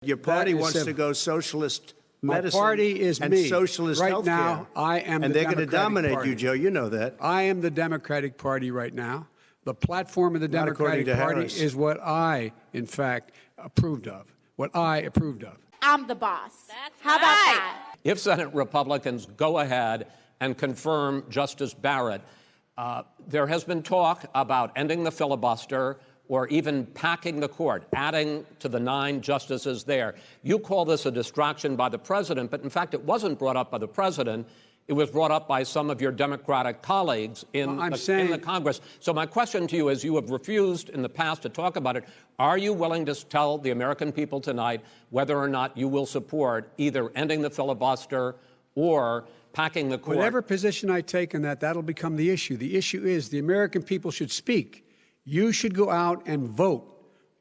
Your party wants to go socialist medicine. My party is and me. socialist right healthcare. now, I am and the they're going to dominate Party. you, Joe. You know that. I am the Democratic Party right now. The platform of the Not Democratic according to Party Harris. is what I, in fact, approved of. What I approved of. I'm the boss. How about that? If Senate Republicans go ahead and confirm Justice Barrett, there has been talk about ending the filibuster or even packing the court, adding to the 9 justices there. You call this a distraction by the president, but in fact it wasn't brought up by the president. It was brought up by some of your Democratic colleagues in the Congress. So my question to you is, you have refused in the past to talk about it. Are you willing to tell the American people tonight whether or not you will support either ending the filibuster or packing the court? Whatever position I take on that, that'll become the issue. The issue is the American people should speak. You should go out and vote.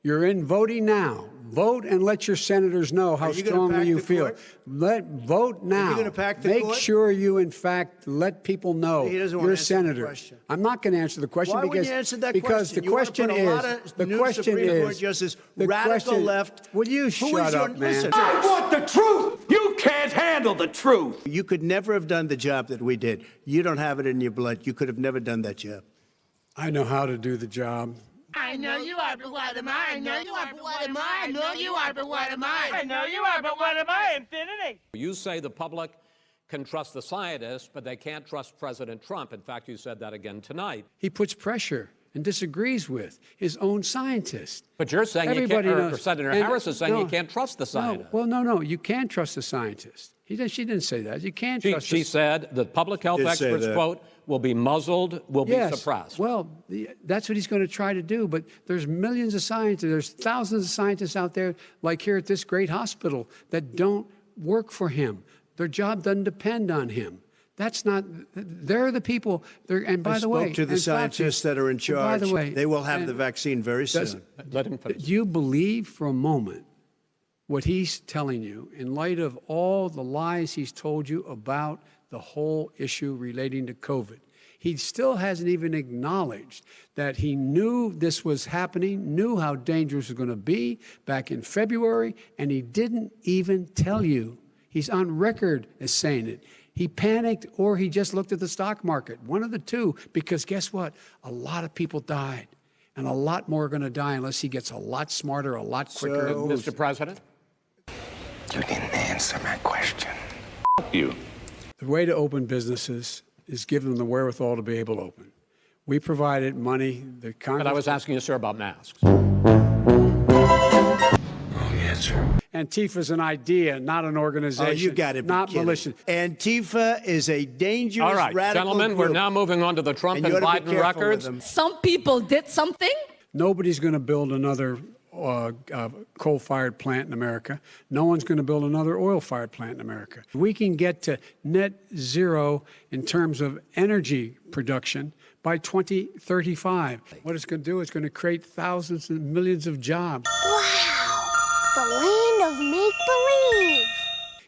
You're in voting now. Vote and let your senators know how strongly you feel. Vote now. Are you gonna pack the Make court? sure you, in fact, let people know He doesn't want you're a to answer the senator. question. I'm not going to answer the question Why because wouldn't you answer that because question? the question you want to put a is lot of the new question Supreme Court is justices, the radical question, left. Will you shut up, man? Listen, I want the truth. You can't handle the truth. you could never have done the job that we did. You don't have it in your blood. You could have never done that job. I know how to do the job. I know you are, but what am I? I know you are, but what am I? I know you are, but what am I? I know you are, but what am I? Infinity. You say the public can trust the scientists, but they can't trust President Trump. In fact, you said that again tonight. He puts pressure and disagrees with his own scientists. But you're saying Everybody you can't, knows. or Senator And Harris is saying no, you can't trust the scientists. No, you can't trust the scientists. She didn't say that. You can't trust She said the public health Did say experts, that. quote, will be muzzled, will be suppressed. Well, that's what he's going to try to do. But there's millions of scientists, there's thousands of scientists out there, like here at this great hospital, that don't work for him. Their job doesn't depend on him. That's not, they're the people, and by the way. I spoke to the scientists that are in charge. By the way. They will have the vaccine very soon. Let him finish. Do you believe for a moment what he's telling you in light of all the lies he's told you about the whole issue relating to COVID? He still hasn't even acknowledged that he knew this was happening, knew how dangerous it was going to be back in February, and he didn't even tell you. He's on record as saying it. He panicked or he just looked at the stock market, one of the two, because guess what? A lot of people died, and a lot more are going to die unless he gets a lot smarter, a lot quicker. Mr. President? You didn't answer my question. You. The way to open businesses is give them the wherewithal to be able to open. We provided money. The Congress. But I was asking you, sir, about masks. Antifa's an idea, not an organization. Oh, you got it. Not malicious. Antifa is a dangerous, All right, radical gentlemen, group. we're now moving on to the Trump and you ought to be Biden careful with records. them. Some people did something. Nobody's going to build another coal-fired plant in America. No one's going to build another oil-fired plant in America. We can get to net zero in terms of energy production by 2035. What it's going to do is going to create thousands and millions of jobs. Wow, the land of make-believe.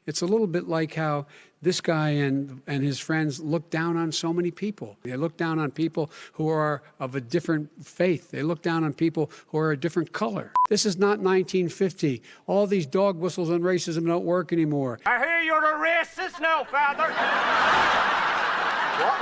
It's a little bit like how this guy and his friends look down on so many people. They look down on people who are of a different faith. They look down on people who are a different color. This is not 1950. All these dog whistles on racism don't work anymore. I hear you're a racist now, Father.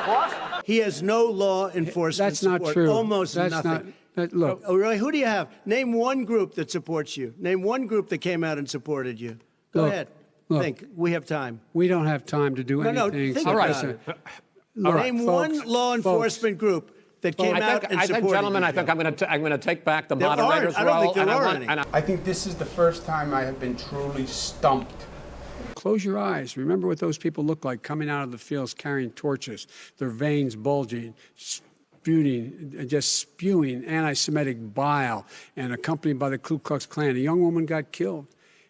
What? He has no law enforcement That's not support. true. Almost That's nothing. Look. Oh, really? Who do you have? Name one group that supports you. Name one group that came out and supported you. Go ahead. Look, think. We have time. We don't have time to do anything. Think All right. about it. Look, Name folks, one law enforcement group that came out and I supported think, gentlemen, you. I think I'm going to take back the There moderator's aren't. I don't role. think there and are I want, any. and I think this is the first time I have been truly stumped. Close your eyes. Remember what those people look like coming out of the fields carrying torches, their veins bulging, just spewing anti-Semitic bile, and accompanied by the Ku Klux Klan. A young woman got killed.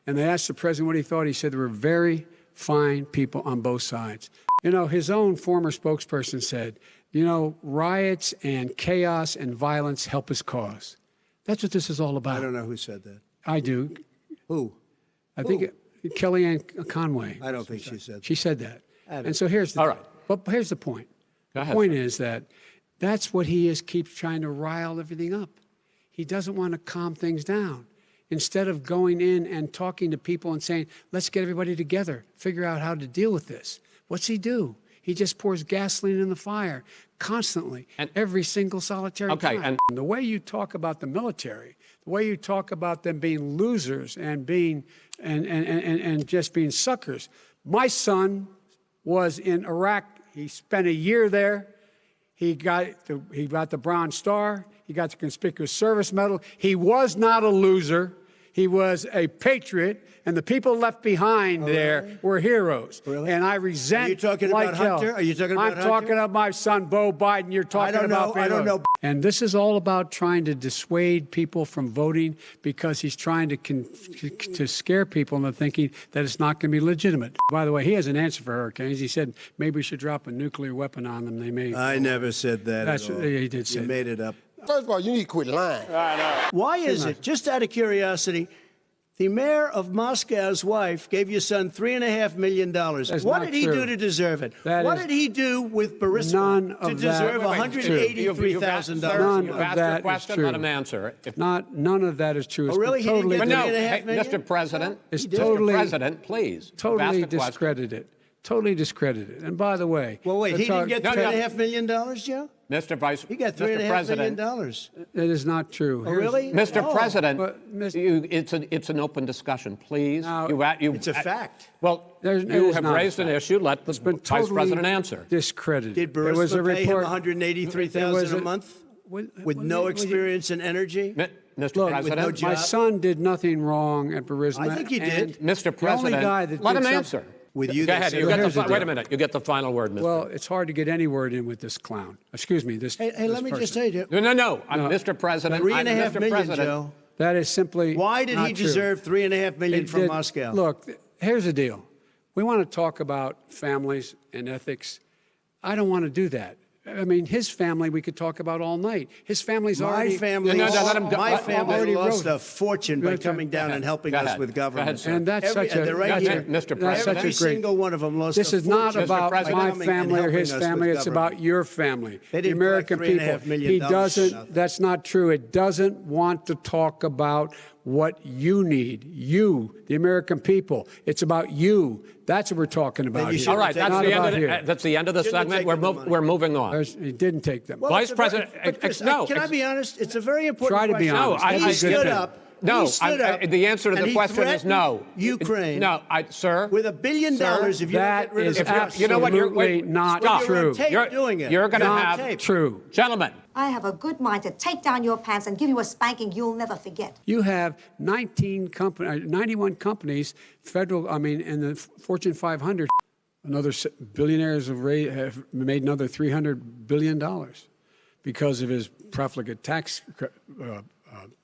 And they asked the president what he thought. He said there were very fine people on both sides. You know, his own former spokesperson said, you know, riots and chaos and violence help his cause. That's what this is all about. I don't know who said that. I do. Who? I think Kellyanne Conway. I don't think she said that. She said that. And so here's the All right. But here's the point. Go ahead, The point sir. is that that's what he is, keeps trying to rile everything up. He doesn't want to calm things down. instead of going in and talking to people and saying, let's get everybody together, figure out how to deal with this. What's he do? He just pours gasoline in the fire constantly, and every single solitary time. And the way you talk about the military, the way you talk about them being losers and being and just being suckers. My son was in Iraq. He spent a year there. He got the Bronze Star. He got the Conspicuous Service Medal. He was not a loser. He was a patriot, and the people left behind there were heroes. Really? And I resent. Are you talking like about hell. Hunter? Are you talking about I'm talking about my son, Beau Biden. You're talking about. I don't know. And this is all about trying to dissuade people from voting because he's trying to scare people into thinking that it's not going to be legitimate. By the way, he has an answer for hurricanes. He said maybe we should drop a nuclear weapon on them. They may. I never said that. That's at all. he did say. You made it up. First of all, you need to quit lying. Why is it, just out of curiosity, the mayor of Moscow's wife gave your son $3.5 million? What did he do to deserve it? What did he do with Burisma to deserve $183,000? You've asked your question, let him answer. None of that is true. Oh, really? He didn't get $3.5 million? Mr. President, Mr. President, please. Totally discredited. Totally discredited. And by the way, well, wait, he didn't get $3.5 million, Joe? Mr. Vice, he got $3.5 million. That is not true. Oh, really? Mr. President, it's an open discussion, please. It's a fact. Well, you have raised an issue. Let the Vice President answer. Discredited. Did Burisma pay him $183,000 a month with no experience in energy? Mr. President, my son did nothing wrong at Burisma. I think he did. Mr. President, let him answer. With you, go ahead. Wait a minute. You get the final word, Mr. Well, it's hard to get any word in with this clown. Excuse me. Hey, let me just say, Joe. No. Mr. President. $3.5 million, Joe. That is simply. Why did he deserve $3.5 million from Moscow? Look, here's the deal. We want to talk about families and ethics. I don't want to do that. I mean, his family we could talk about all night. His family's already. My family lost a fortune by coming down and helping us with government. And that's such a. Mr. President. Every single one of them lost a fortune. This is not about my family or his family. It's about your family, the American people. He doesn't. That's not true. It doesn't want to talk about what you need, you, the American people. It's about you. That's what we're talking about here. All right, that's the end of the segment. We're moving on. He didn't take them. Well, Vice President, no. Can I be honest? It's a very important question. Try to be honest. He stood up. No, the answer to the question is no. Ukraine. No, sir. With $1 billion, if you that get rid is of absolutely not true. You're doing it. You're going to have true. Gentlemen. I have a good mind to take down your pants and give you a spanking you'll never forget. You have 91 companies, in the Fortune 500. Another billionaires have made another $300 billion because of his profligate tax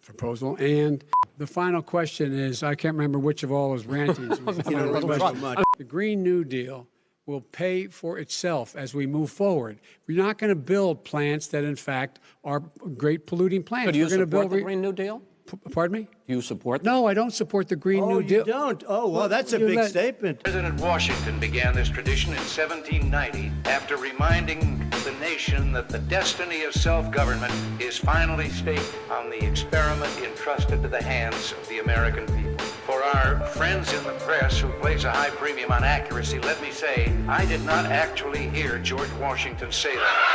proposal. And the final question is, I can't remember which of all his rantings. The Green New Deal will pay for itself as we move forward. We're not going to build plants that, in fact, are great polluting plants. So do you support the Green New Deal? Pardon me? Do you support that? No, I don't support the Green New Deal. You don't? Oh, well, that's a big statement. President Washington began this tradition in 1790 after reminding the nation that the destiny of self-government is finally staked on the experiment entrusted to the hands of the American people. For our friends in the press who place a high premium on accuracy, let me say, I did not actually hear George Washington say that.